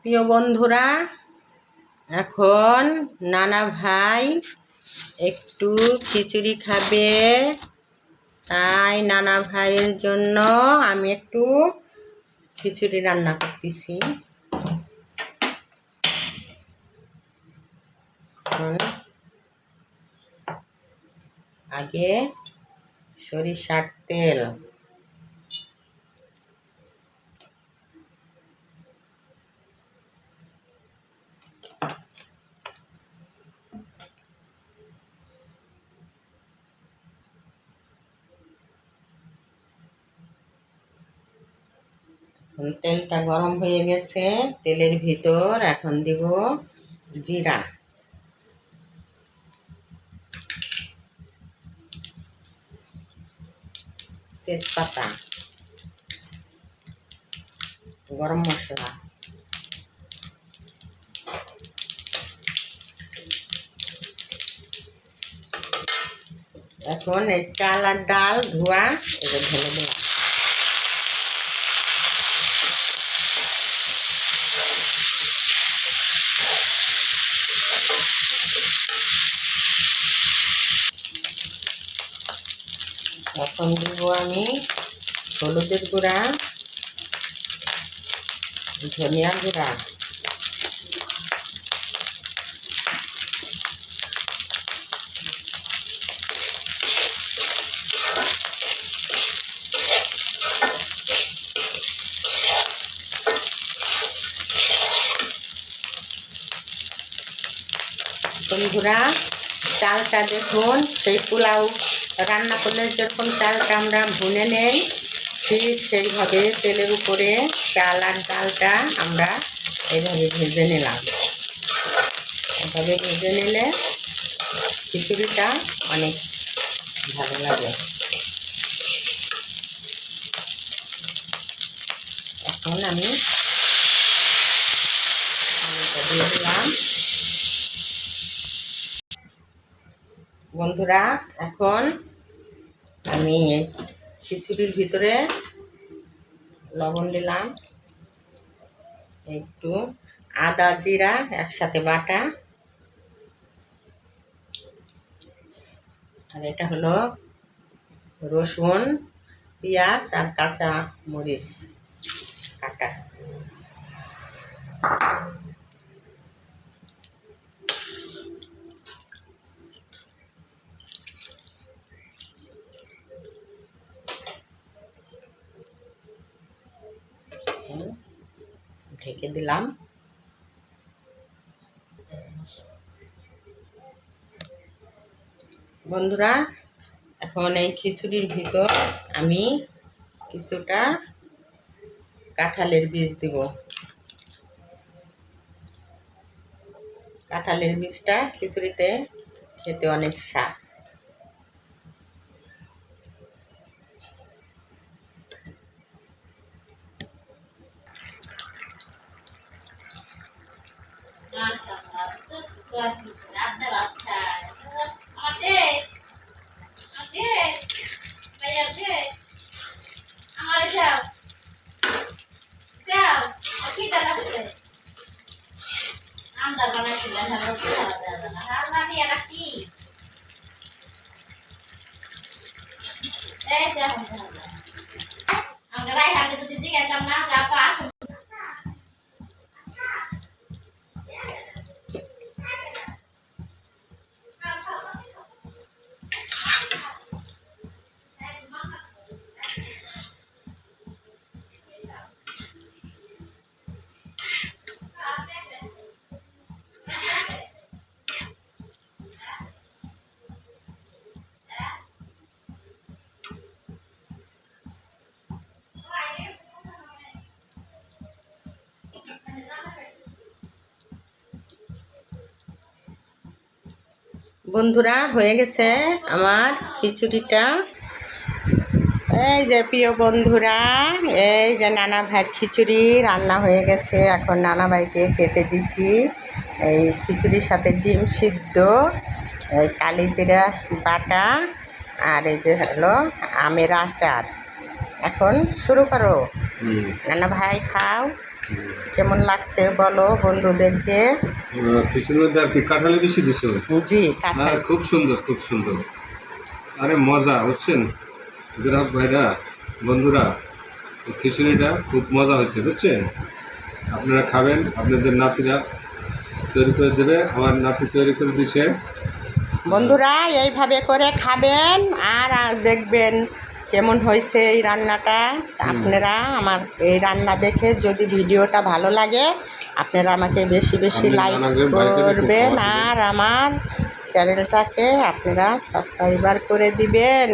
প্রিয় বন্ধুরা, এখন নানা ভাই একটু খিচুড়ি খাবে, তাই নানা ভাইয়ের জন্য আমি একটু খিচুড়ি রান্না করতেছি। আগে সরিষার তেল, তেলটা গরম হয়ে গেছে। তেলের ভিতর এখন দিব জিরা, তেজপাতা, গরম মশলা, এখন এই চাল আর ডাল ধোয়া এটা ঢেলে দিলাম। এখন দিব আমি হলুদের গুঁড়া, ধনিয়ার গুঁড়া, বন্ধুরা চালটা দেখুন, সেই পোলাও রান্না করলে যেরকম চালটা আমরা ভুনে নেই, ঠিক সেইভাবে তেলের উপরে চাল আর ডালটা আমরা এইভাবে ভেজে নিলাম। এভাবে ভেজে নিলে খিচুড়িটা অনেক ভালো লাগে। এখন আমি দিয়ে দিলাম। বন্ধুরা এখন আমি খিচুড়ির ভিতরে লবণ দিলাম, একটু আদা জিরা একসাথে বাটা, আর এটা হলো রসুন পেঁয়াজ আর কাঁচা মরিচ কাটা। ঢেকে দিলাম। বন্ধুরা এখন এই খিচুড়ির ভিতর আমি কিছুটা কাঁঠালের বীজ দিব। কাঁঠালের বীজটা খিচুড়িতে খেতে অনেক স্বাদ। বন্ধুরা হয়ে গেছে আমার খিচুড়িটা। এই যে প্রিয় বন্ধুরা, এই যে নানা ভাইয়ের খিচুড়ি রান্না হয়ে গেছে। এখন নানা ভাইকে খেতে দিচ্ছি। এই খিচুড়ির সাথে ডিম সিদ্ধ, এই কালিজিরা বাটা, আর এই যে হলো আমের আচার। এখন শুরু করো নানা ভাই, খাও। কেমন লাগছে বলো বন্ধুদেরকে। খিচুড়ির মধ্যে আর কি কাঁঠালি বেশি দিছো? জি না, কাঁঠাল। খুব সুন্দর, খুব সুন্দর। আরে মজা, বুঝছেন গ্রাহক ভাইরা, বন্ধুরা, এই খিচুড়িটা খুব মজা হচ্ছে, বুঝছেন। আপনারা খাবেন, আপনাদের নাতিরা তৈরি করে দেবে। আমার নাতি তৈরি করে দিছে। বন্ধুরা এইভাবে করে খাবেন আর দেখবেন কেমন হয়েছে এই রান্নাটা। আপনারা আমার এই রান্না দেখে যদি ভিডিওটা ভালো লাগে আপনারা আমাকে বেশি বেশি আপনি লাইক নানাকে বাড়িতে একটু করবেন খাওয়া দিবেন। আর আমার চ্যানেলটাকে আপনারা সাবস্ক্রাইবার করে দিবেন।